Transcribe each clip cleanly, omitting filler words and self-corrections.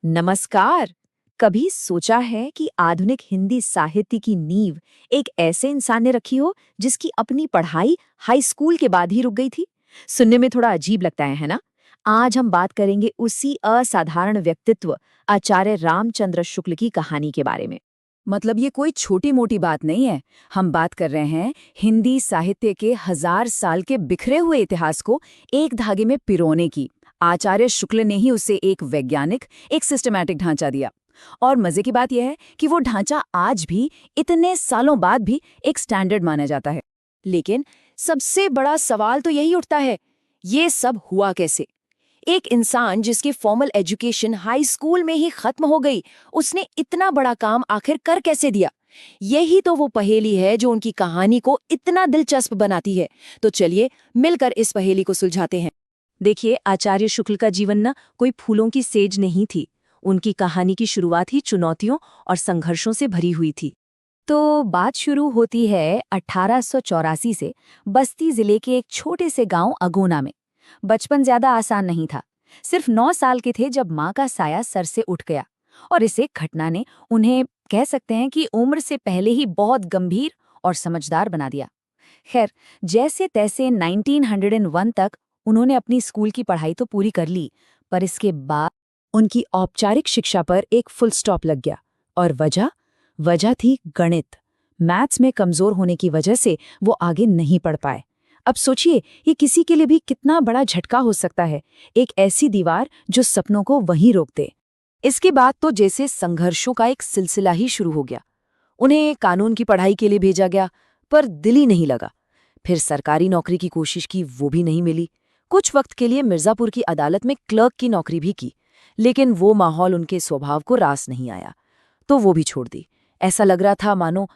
नमस्कार। कभी सोचा है कि आधुनिक हिंदी साहित्य की नींव एक ऐसे इंसान ने रखी हो जिसकी अपनी पढ़ाई हाई स्कूल के बाद ही रुक गई थी? सुनने में थोड़ा अजीब लगता है ना? आज हम बात करेंगे उसी असाधारण व्यक्तित्व आचार्य रामचंद्र शुक्ल की कहानी के बारे में। मतलब ये कोई छोटी मोटी बात नहीं है। हम बात कर रहे हैं हिंदी साहित्य के 1000 साल के बिखरे हुए इतिहास को एक धागे में पिरोने की। आचार्य शुक्ल ने ही उसे एक वैज्ञानिक, एक सिस्टमैटिक ढांचा दिया। और मजे की बात यह है कि वो ढांचा आज भी, इतने सालों बाद भी, एक स्टैंडर्ड माना जाता है। लेकिन सबसे बड़ा सवाल तो यही उठता है, ये सब हुआ कैसे? एक इंसान जिसकी फॉर्मल एजुकेशन हाई स्कूल में ही खत्म हो गई, उसने इतना बड़ा काम आखिर कर कैसे दिया? यही तो वो पहेली है जो उनकी कहानी को इतना दिलचस्प बनाती है। तो चलिए मिलकर इस पहेली को सुलझाते हैं। देखिए, आचार्य शुक्ल का जीवन ना कोई फूलों की सेज नहीं थी। उनकी कहानी की शुरुआत ही चुनौतियों और संघर्षों से भरी हुई थी। तो बात शुरू होती है 1884 से बस्ती जिले के एक छोटे से गांव अगोना में। बचपन ज्यादा आसान नहीं था। सिर्फ 9 साल के थे जब माँ का साया सर से उठ गया, और इस एक घटना ने उन्हें, कह सकते हैं कि उम्र से पहले ही, बहुत गंभीर और समझदार बना दिया। खैर, जैसे तैसे 1901 तक उन्होंने अपनी स्कूल की पढ़ाई तो पूरी कर ली, पर इसके बाद उनकी औपचारिक शिक्षा पर एक फुल स्टॉप लग गया। और वजह थी गणित। मैथ्स में कमजोर होने की वजह से वो आगे नहीं पढ़ पाए। अब सोचिए, ये किसी के लिए भी कितना बड़ा झटका हो सकता है, एक ऐसी दीवार जो सपनों को वहीं रोक दे। इसके बाद तो जैसे संघर्षों का एक सिलसिला ही शुरू हो गया। उन्हें कानून की पढ़ाई के लिए भेजा गया, पर दिल ही नहीं लगा। फिर सरकारी नौकरी की कोशिश की, वो भी नहीं मिली। कुछ वक्त के लिए मिर्जापुर की अदालत में क्लर्क की नौकरी भी की, लेकिन वो माहौल उनके स्वभाव को रास नहीं आया, तो वो भी छोड़ दी। ऐसा लग रहा था मानो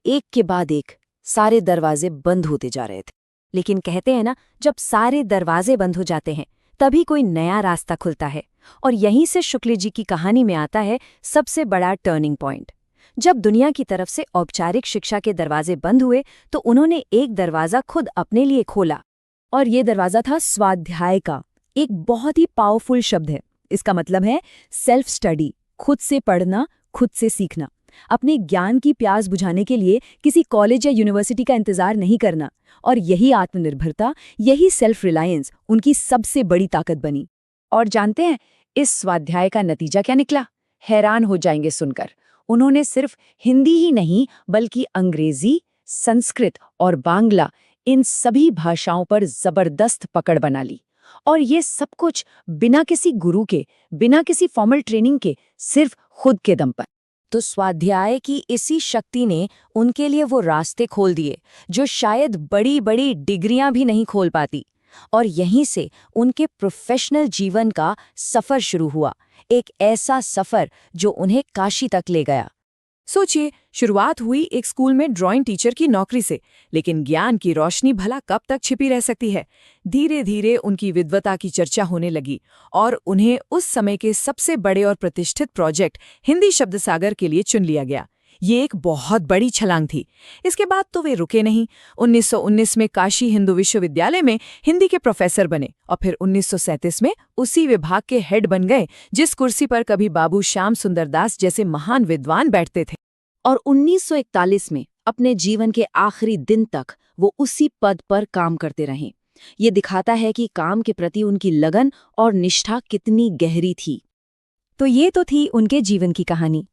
एक के बाद एक सारे दरवाजे बंद होते जा रहे थे। लेकिन कहते हैं ना, जब सारे दरवाजे बंद हो जाते हैं तभी कोई नया रास्ता खुलता है। और यहीं से शुक्ल जी की कहानी में आता है सबसे बड़ा टर्निंग पॉइंट। जब दुनिया की तरफ से औपचारिक शिक्षा के दरवाजे बंद हुए, तो उन्होंने एक दरवाजा खुद अपने लिए खोला। और ये दरवाजा था स्वाध्याय का। एक बहुत ही पावरफुल शब्द है। इसका मतलब है सेल्फ स्टडी, खुद से पढ़ना, खुद से सीखना। अपने ज्ञान की प्यास बुझाने के लिए किसी कॉलेज या यूनिवर्सिटी का इंतजार नहीं करना। और यही आत्मनिर्भरता, यही सेल्फ रिलायंस उनकी सबसे बड़ी ताकत बनी। और जानते हैं इस स्वाध्याय का नतीजा क्या निकला? हैरान हो जाएंगे सुनकर। उन्होंने सिर्फ हिंदी ही नहीं, बल्कि अंग्रेजी, संस्कृत और बांग्ला, इन सभी भाषाओं पर जबरदस्त पकड़ बना ली। और ये सब कुछ बिना किसी गुरु के, बिना किसी फॉर्मल ट्रेनिंग के, सिर्फ खुद के दम पर। तो स्वाध्याय की इसी शक्ति ने उनके लिए वो रास्ते खोल दिए जो शायद बड़ी बड़ी डिग्रियां भी नहीं खोल पाती। और यहीं से उनके प्रोफेशनल जीवन का सफर शुरू हुआ, एक ऐसा सफर जो उन्हें काशी तक ले गया। सोचिए, शुरुआत हुई एक स्कूल में ड्राइंग टीचर की नौकरी से, लेकिन ज्ञान की रोशनी भला कब तक छिपी रह सकती है। धीरे धीरे उनकी विद्वता की चर्चा होने लगी और उन्हें उस समय के सबसे बड़े और प्रतिष्ठित प्रोजेक्ट हिंदी शब्द सागर के लिए चुन लिया गया। ये एक बहुत बड़ी छलांग थी। इसके बाद तो वे रुके नहीं। 1919 में काशी हिंदू विश्वविद्यालय में हिंदी के प्रोफेसर बने और फिर 1937 में उसी विभाग के हेड बन गए जिस कुर्सी पर कभी बाबू श्याम सुंदर दास जैसे महान विद्वान बैठते थे। और 1941 में अपने जीवन के आखिरी दिन तक वो उसी पद पर काम करते रहे। ये दिखाता है कि काम के प्रति उनकी लगन और निष्ठा कितनी गहरी थी। तो ये तो थी उनके जीवन की कहानी।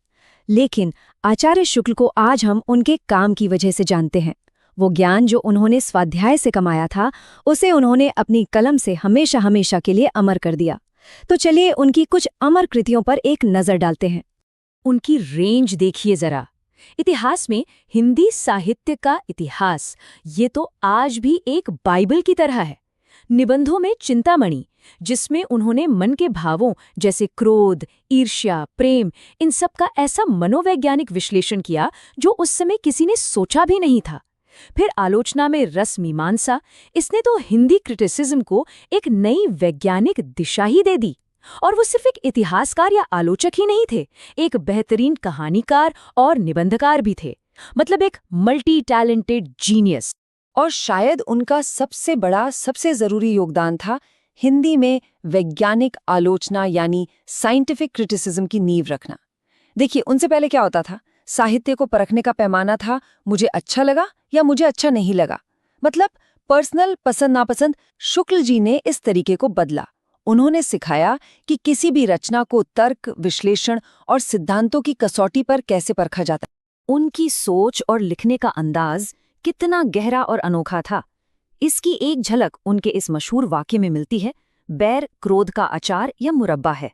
लेकिन आचार्य शुक्ल को आज हम उनके काम की वजह से जानते हैं। वो ज्ञान जो उन्होंने स्वाध्याय से कमाया था, उसे उन्होंने अपनी कलम से हमेशा हमेशा के लिए अमर कर दिया। तो चलिए उनकी कुछ अमर कृतियों पर एक नजर डालते हैं। उनकी रेंज देखिए जरा। इतिहास में हिंदी साहित्य का इतिहास, ये तो आज भी एक बाइबल की तरह है। निबंधों में चिंतामणि, जिसमें उन्होंने मन के भावों जैसे क्रोध, ईर्ष्या, प्रेम, इन सब का ऐसा मनोवैज्ञानिक विश्लेषण किया जो उस समय किसी ने सोचा भी नहीं था। फिर आलोचना में रस मीमांसा, इसने तो हिंदी क्रिटिसिज्म को एक नई वैज्ञानिक दिशा ही दे दी। और वो सिर्फ एक इतिहासकार या आलोचक ही नहीं थे, एक बेहतरीन कहानीकार और निबंधकार भी थे। मतलब एक मल्टी टैलेंटेड जीनियस। और शायद उनका सबसे बड़ा, सबसे जरूरी योगदान था हिंदी में वैज्ञानिक आलोचना यानी साइंटिफिक क्रिटिसिज्म की नींव रखना। देखिए, उनसे पहले क्या होता था, साहित्य को परखने का पैमाना था मुझे अच्छा लगा या मुझे अच्छा नहीं लगा, मतलब पर्सनल पसंद नापसंद। शुक्ल जी ने इस तरीके को बदला। उन्होंने सिखाया कि किसी भी रचना को तर्क, विश्लेषण और सिद्धांतों की कसौटी पर कैसे परखा जाता है। उनकी सोच और लिखने का अंदाज कितना गहरा और अनोखा था, इसकी एक झलक उनके इस मशहूर वाक्य में मिलती है, बैर क्रोध का अचार या मुरब्बा है।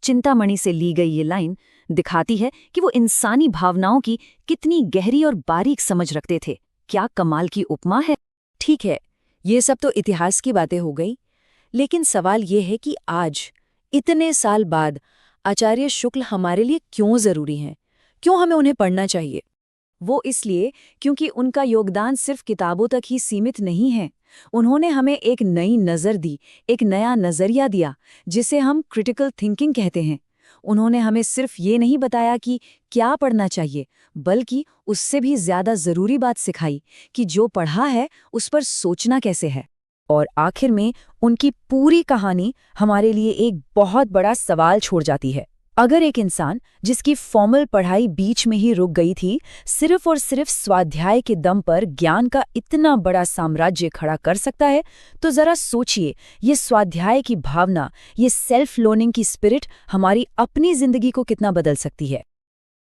चिंतामणि से ली गई ये लाइन दिखाती है कि वो इंसानी भावनाओं की कितनी गहरी और बारीक समझ रखते थे। क्या कमाल की उपमा है। ठीक है, ये सब तो इतिहास की बातें हो गई, लेकिन सवाल ये है कि आज इतने साल बाद आचार्य शुक्ल हमारे लिए क्यों जरूरी हैं? क्यों हमें उन्हें पढ़ना चाहिए? वो इसलिए क्योंकि उनका योगदान सिर्फ किताबों तक ही सीमित नहीं है। उन्होंने हमें एक नई नज़र दी, एक नया नज़रिया दिया, जिसे हम क्रिटिकल थिंकिंग कहते हैं। उन्होंने हमें सिर्फ ये नहीं बताया कि क्या पढ़ना चाहिए, बल्कि उससे भी ज़्यादा ज़रूरी बात सिखाई कि जो पढ़ा है उस पर सोचना कैसे है। और आखिर में उनकी पूरी कहानी हमारे लिए एक बहुत बड़ा सवाल छोड़ जाती है। अगर एक इंसान जिसकी फॉर्मल पढ़ाई बीच में ही रुक गई थी, सिर्फ और सिर्फ स्वाध्याय के दम पर ज्ञान का इतना बड़ा साम्राज्य खड़ा कर सकता है, तो जरा सोचिए, ये स्वाध्याय की भावना, ये सेल्फ लर्निंग की स्पिरिट हमारी अपनी जिंदगी को कितना बदल सकती है।